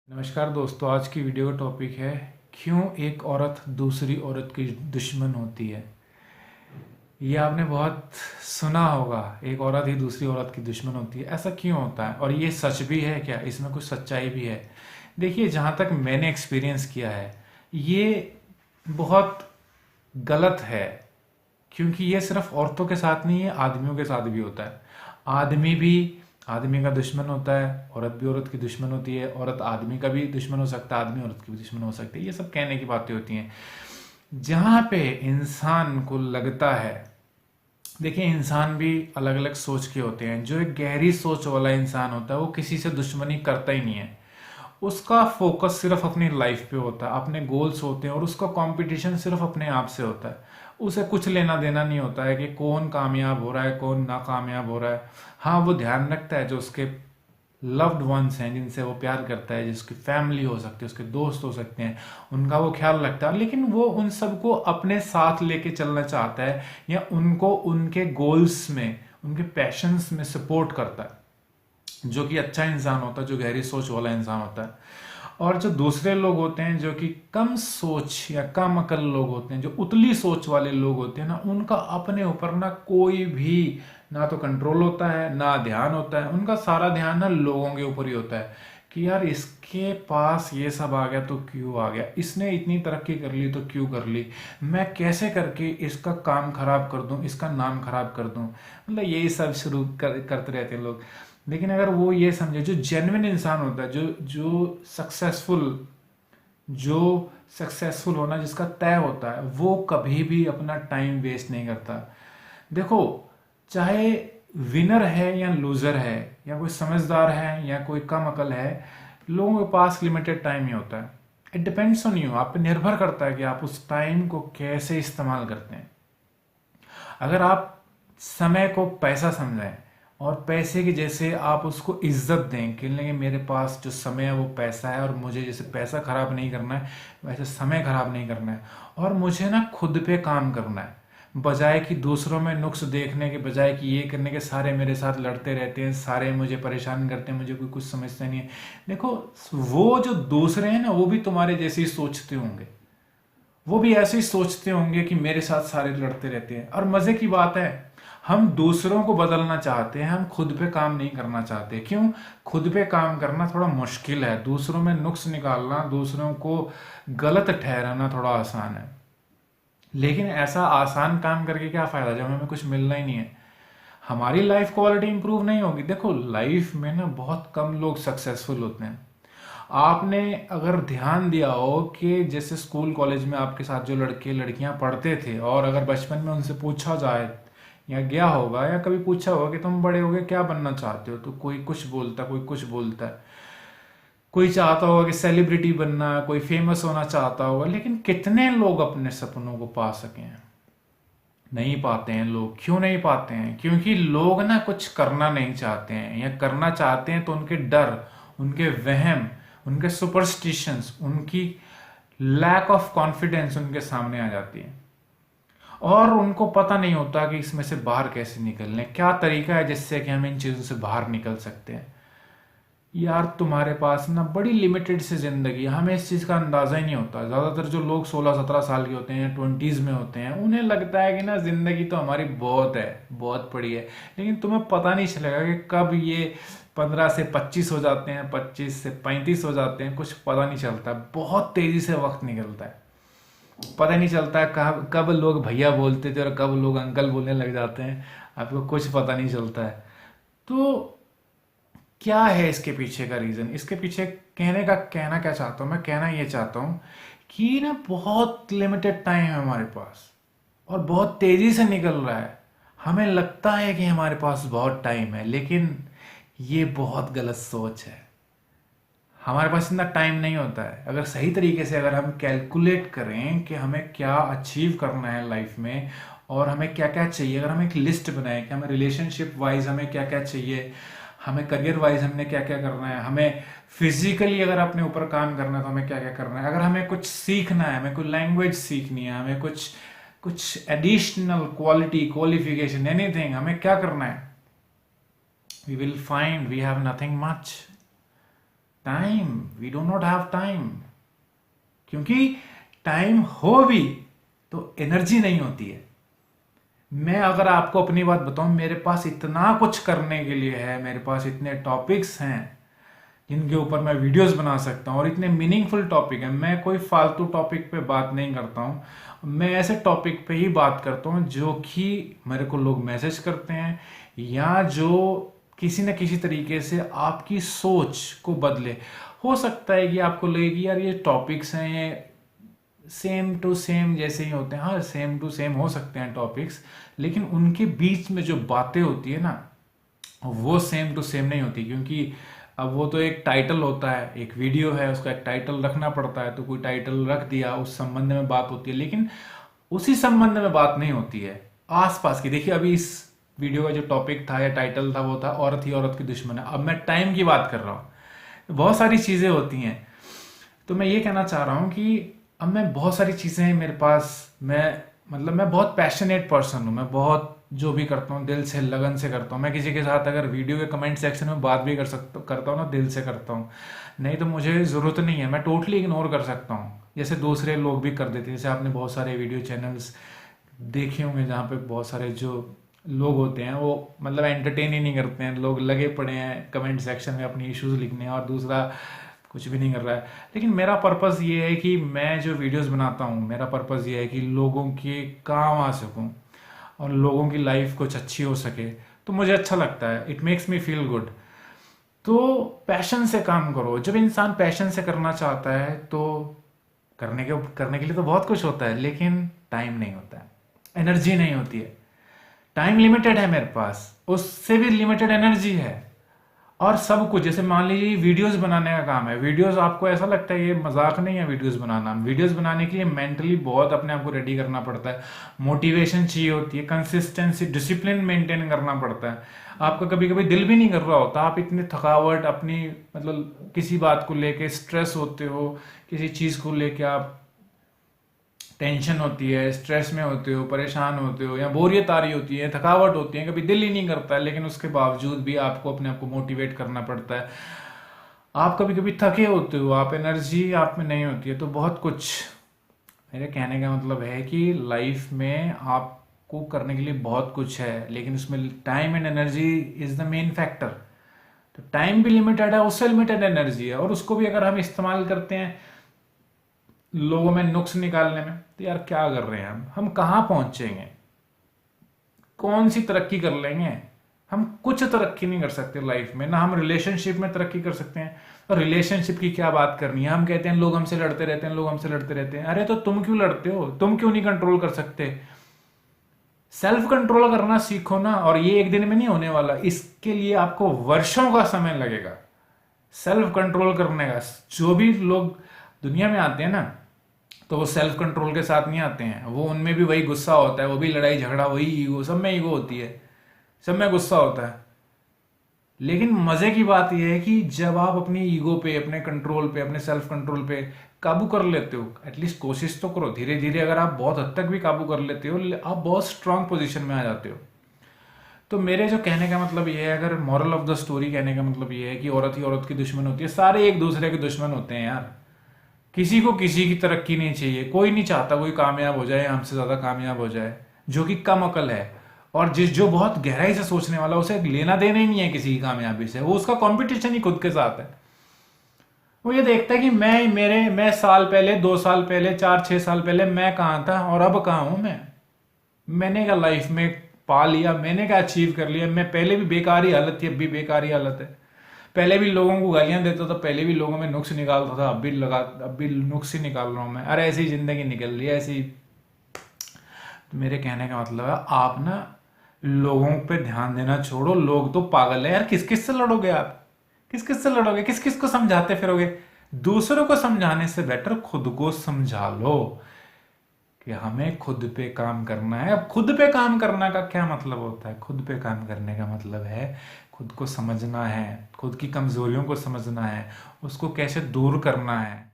नमस्कार दोस्तों, आज की वीडियो का टॉपिक है क्यों एक औरत दूसरी औरत की दुश्मन होती है। ये आपने बहुत सुना होगा, एक औरत ही दूसरी औरत की दुश्मन होती है। ऐसा क्यों होता है और ये सच भी है क्या? इसमें कुछ सच्चाई भी है? देखिए, जहाँ तक मैंने एक्सपीरियंस किया है, ये बहुत गलत है। क्योंकि ये सिर्फ औरतों के साथ नहीं है, आदमियों के साथ भी होता है। आदमी भी आदमी का दुश्मन होता है, औरत भी औरत की दुश्मन होती है, औरत आदमी का भी दुश्मन हो सकता है, आदमी औरत की भी दुश्मन हो सकती है। ये सब कहने की बातें होती हैं। जहाँ पे इंसान को लगता है, देखिए, इंसान भी अलग अलग सोच के होते हैं। जो एक गहरी सोच वाला इंसान होता है वो किसी से दुश्मनी करता ही नहीं है। उसका फोकस सिर्फ अपनी लाइफ पे होता है, अपने गोल्स होते हैं, और उसका कंपटीशन सिर्फ अपने आप से होता है। उसे कुछ लेना देना नहीं होता है कि कौन कामयाब हो रहा है, कौन नाकामयाब हो रहा है। हाँ, वो ध्यान रखता है जो उसके लव्ड वंस हैं, जिनसे वो प्यार करता है, जिसकी फैमिली हो सकती है, उसके दोस्त हो सकते हैं, उनका वो ख्याल रखता है। लेकिन वो उन सबको अपने साथ लेके चलना चाहता है, या उनको उनके गोल्स में, उनके पैशंस में सपोर्ट करता है। जो कि अच्छा इंसान होता है, जो गहरी सोच वाला इंसान होता है। और जो दूसरे लोग होते हैं, जो कि कम सोच या कम अकल लोग होते हैं, जो उतली सोच वाले लोग होते हैं ना, उनका अपने ऊपर ना कोई भी ना तो कंट्रोल होता है, ना ध्यान होता है। उनका सारा ध्यान ना लोगों के ऊपर ही होता है कि यार, इसके पास ये सब आ गया तो क्यों आ गया, इसने इतनी तरक्की कर ली तो क्यों कर ली, मैं कैसे करके इसका काम खराब कर दूं, इसका नाम खराब कर दूं। मतलब यही सब करते रहते हैं लोग। लेकिन अगर वो ये समझे, जो जेन्युइन इंसान होता है, जो जो सक्सेसफुल होना जिसका तय होता है, वो कभी भी अपना टाइम वेस्ट नहीं करता। देखो, चाहे विनर है या लूजर है, या कोई समझदार है या कोई कम अकल है, लोगों के पास लिमिटेड टाइम ही होता है। इट डिपेंड्स ऑन यू, आप पे निर्भर करता है कि आप उस टाइम को कैसे इस्तेमाल करते हैं। अगर आप समय को पैसा समझें और पैसे की जैसे आप उसको इज्जत दें कि नहीं, मेरे पास जो समय है वो पैसा है, और मुझे जैसे पैसा खराब नहीं करना है, वैसे समय खराब नहीं करना है, और मुझे ना खुद पे काम करना है। बजाय कि दूसरों में नुक्स देखने के, बजाय कि ये करने के सारे मेरे साथ लड़ते रहते हैं, सारे मुझे परेशान करते हैं, मुझे कोई कुछ समझता नहीं है। देखो, वो जो दूसरे हैं ना, वो भी तुम्हारे जैसे ही सोचते होंगे। वो भी ऐसे ही सोचते होंगे कि मेरे साथ सारे लड़ते रहते हैं। और मजे की बात है, हम दूसरों को बदलना चाहते हैं, हम खुद पे काम नहीं करना चाहते। क्यों? खुद पे काम करना थोड़ा मुश्किल है, दूसरों में नुक्स निकालना, दूसरों को गलत ठहराना थोड़ा आसान है। लेकिन ऐसा आसान काम करके क्या फायदा जब हमें कुछ मिलना ही नहीं है? हमारी लाइफ क्वालिटी इंप्रूव नहीं होगी। देखो, लाइफ में ना बहुत कम लोग सक्सेसफुल होते हैं। आपने अगर ध्यान दिया हो कि जैसे स्कूल कॉलेज में आपके साथ जो लड़के लड़कियां पढ़ते थे, और अगर बचपन में उनसे पूछा जाए, या गया होगा या कभी पूछा होगा कि तुम बड़े होगे क्या बनना चाहते हो, तो कोई कुछ बोलता, कोई कुछ बोलता है। कोई चाहता होगा कि सेलिब्रिटी बनना, कोई फेमस होना चाहता होगा। लेकिन कितने लोग अपने सपनों को पा सके हैं? नहीं पाते हैं लोग। क्यों नहीं पाते हैं? क्योंकि लोग ना कुछ करना नहीं चाहते हैं, या करना चाहते हैं तो उनके डर, उनके वहम, उनके सुपरस्टिशंस, उनकी लैक ऑफ कॉन्फिडेंस उनके सामने आ जाती है। और उनको पता नहीं होता कि इसमें से बाहर कैसे निकलने, क्या तरीका है जिससे कि हम इन चीज़ों से बाहर निकल सकते हैं। यार, तुम्हारे पास ना बड़ी लिमिटेड सी जिंदगी है, हमें इस चीज़ का अंदाज़ा ही नहीं होता। ज़्यादातर जो लोग 16-17 साल के होते हैं, 20s में होते हैं, उन्हें लगता है कि ना ज़िंदगी तो हमारी बहुत है, बहुत बड़ी है। लेकिन तुम्हें पता नहीं चलेगा कि कब ये 15 से 25 हो जाते हैं, 25 से 35 हो जाते हैं, कुछ पता नहीं चलता। बहुत तेज़ी से वक्त निकलता है, पता नहीं चलता है कब कब लोग भैया बोलते थे और कब लोग अंकल बोलने लग जाते हैं। आपको कुछ पता नहीं चलता है। तो क्या है इसके पीछे का रीजन? इसके पीछे कहना क्या चाहता हूं मैं? कहना ये चाहता हूं कि ना बहुत लिमिटेड टाइम है हमारे पास, और बहुत तेजी से निकल रहा है। हमें लगता है कि हमारे पास बहुत टाइम है, लेकिन ये बहुत गलत सोच है। हमारे पास इतना टाइम नहीं होता है। अगर सही तरीके से अगर हम कैलकुलेट करें कि हमें क्या अचीव करना है लाइफ में, और हमें क्या क्या चाहिए, अगर हम एक लिस्ट बनाएं कि हमें रिलेशनशिप वाइज हमें क्या क्या चाहिए, हमें करियर वाइज हमने क्या क्या करना है, हमें फिजिकली अगर अपने ऊपर काम करना है तो हमें क्या क्या करना है, अगर हमें कुछ सीखना है, हमें कोई लैंग्वेज सीखनी है, हमें कुछ कुछ एडिशनल क्वालिफिकेशन, एनीथिंग, हमें क्या करना है, we will find we have nothing much. Time, we do not have time. क्योंकि टाइम हो भी तो एनर्जी नहीं होती है। मैं अगर आपको अपनी बात बताऊं, मेरे पास इतना कुछ करने के लिए है, मेरे पास इतने टॉपिक्स हैं जिनके ऊपर मैं वीडियोस बना सकता हूं, और इतने मीनिंगफुल टॉपिक है। मैं कोई फालतू टॉपिक पे बात नहीं करता हूं, मैं ऐसे टॉपिक पे ही बात करता हूं जो कि मेरे को लोग मैसेज करते हैं, या जो किसी न किसी तरीके से आपकी सोच को बदले। हो सकता है कि आपको लगे कि यार ये टॉपिक्स हैं, ये सेम टू सेम जैसे ही होते हैं। हाँ, सेम टू सेम हो सकते हैं टॉपिक्स, लेकिन उनके बीच में जो बातें होती है ना, वो सेम टू सेम नहीं होती। क्योंकि अब वो तो एक टाइटल होता है, एक वीडियो है, उसका एक टाइटल रखना पड़ता है, तो कोई टाइटल रख दिया, उस संबंध में बात होती है, लेकिन उसी संबंध में बात नहीं होती है आसपास की। देखिए, अभी इस वीडियो का जो टॉपिक था या टाइटल था वो था औरत ही औरत की दुश्मन है। अब मैं टाइम की बात कर रहा हूँ, बहुत सारी चीजें होती हैं। तो मैं ये कहना चाह रहा हूँ कि अब मैं बहुत सारी चीजें हैं मेरे पास, मैं बहुत पैशनेट पर्सन हूँ। मैं बहुत जो भी करता हूँ दिल से, लगन से करता हूँ। मैं किसी के साथ अगर वीडियो के कमेंट सेक्शन में बात भी करता हूँ ना, दिल से करता हूँ। नहीं तो मुझे जरूरत नहीं है, मैं टोटली इग्नोर कर सकता हूँ, जैसे दूसरे लोग भी कर देते हैं। जैसे आपने बहुत सारे वीडियो चैनल्स देखे होंगे जहाँ पे बहुत सारे जो लोग होते हैं वो एंटरटेन ही नहीं करते हैं, लोग लगे पड़े हैं कमेंट सेक्शन में अपनी इश्यूज लिखने, और दूसरा कुछ भी नहीं कर रहा है। लेकिन मेरा पर्पस ये है कि मैं जो वीडियोस बनाता हूँ, मेरा पर्पस ये है कि लोगों के काम आ सकूँ और लोगों की लाइफ कुछ अच्छी हो सके। तो मुझे अच्छा लगता है, it makes me feel good. तो पैशन से काम करो। जब इंसान पैशन से करना चाहता है तो करने के लिए तो बहुत कुछ होता है, लेकिन टाइम नहीं होता है, एनर्जी नहीं होती है। टाइम लिमिटेड है मेरे पास, उससे भी लिमिटेड एनर्जी है। और सब कुछ, जैसे मान लीजिए वीडियोस बनाने का काम है, वीडियोस आपको ऐसा लगता है ये मजाक नहीं है वीडियोस बनाना। वीडियोस बनाने के लिए मेंटली बहुत अपने आप को रेडी करना पड़ता है, मोटिवेशन चाहिए होती है, कंसिस्टेंसी, डिसिप्लिन मेंटेन करना पड़ता है। आपका कभी कभी दिल भी नहीं कर रहा होता, आप इतनी थकावट अपनी किसी बात को लेके स्ट्रेस होते हो, किसी चीज को लेके आप टेंशन होती है, स्ट्रेस में होते हो, परेशान होते हो, या बोरियत आ रही होती है, थकावट होती है, कभी दिल ही नहीं करता है, लेकिन उसके बावजूद भी आपको अपने आप को मोटिवेट करना पड़ता है। आप कभी कभी थके होते हो, आप एनर्जी आप में नहीं होती है। तो बहुत कुछ, मेरे कहने का मतलब है कि लाइफ में आपको करने के लिए बहुत कुछ है, लेकिन उसमें time and energy is the main factor. तो टाइम भी लिमिटेड है, उससे लिमिटेड एनर्जी है, और उसको भी अगर हम इस्तेमाल करते हैं लोगों में नुक्स निकालने में, तो यार क्या कर रहे हैं हम कहाँ पहुंचेंगे, कौन सी तरक्की कर लेंगे? हम कुछ तरक्की नहीं कर सकते लाइफ में, ना हम रिलेशनशिप में तरक्की कर सकते हैं। और रिलेशनशिप की क्या बात करनी है, हम कहते हैं लोग हमसे लड़ते रहते हैं, लोग हमसे लड़ते रहते हैं। अरे तो तुम क्यों लड़ते हो? तुम क्यों नहीं कंट्रोल कर सकते? सेल्फ कंट्रोल करना सीखो ना। और ये एक दिन में नहीं होने वाला, इसके लिए आपको वर्षों का समय लगेगा सेल्फ कंट्रोल करने का। जो भी लोग दुनिया में आते हैं ना, तो वो सेल्फ कंट्रोल के साथ नहीं आते हैं। वो उनमें भी वही गुस्सा होता है, वो भी लड़ाई झगड़ा, वही ईगो, सब में ईगो होती है, सब में गुस्सा होता है। लेकिन मजे की बात यह है कि जब आप अपनी ईगो पे, अपने कंट्रोल पे, अपने सेल्फ कंट्रोल पे काबू कर लेते हो, एटलीस्ट कोशिश तो करो, धीरे धीरे अगर आप बहुत हद तक भी काबू कर लेते हो, आप बहुत स्ट्रांग पोजीशन में आ जाते हो। तो मेरे जो कहने का मतलब ये है, अगर मॉरल ऑफ द स्टोरी कहने का मतलब ये है कि औरत ही औरत की दुश्मन होती है। सारे एक दूसरे के दुश्मन होते हैं यार। किसी को किसी की तरक्की नहीं चाहिए, कोई नहीं चाहता कोई कामयाब हो जाए, हमसे ज्यादा कामयाब हो जाए। जो कि कम अकल है, और जो बहुत गहराई से सोचने वाला, उसे लेना देना ही नहीं है किसी की कामयाबी से। वो उसका कंपटीशन ही खुद के साथ है। वो ये देखता है कि मैं साल पहले, 2 साल पहले, 4-6 साल पहले मैं कहाँ था और अब कहाँ हूं मैंने क्या लाइफ में पा लिया, मैंने क्या अचीव कर लिया। मैं पहले भी बेकार ही हालत थी, अब भी बेकार ही हालत है। पहले भी लोगों को गालियां देता था, पहले भी लोगों में नुक्स निकालता था, अब भी नुक्स ही निकाल रहा हूं मैं। अरे ऐसी जिंदगी निकल रही है, ऐसी। तो मेरे कहने का मतलब है, आप ना लोगों पे ध्यान देना छोड़ो। लोग तो पागल है यार, किस किस से लड़ोगे आप? किस किस से लड़ोगे? किस किस को समझाते फिरोगे? दूसरों को समझाने से बेटर खुद को समझा लो कि हमें खुद पे काम करना है। अब खुद पे काम करना का क्या मतलब होता है? खुद पे काम करने का मतलब है खुद को समझना है, खुद की कमजोरियों को समझना है, उसको कैसे दूर करना है।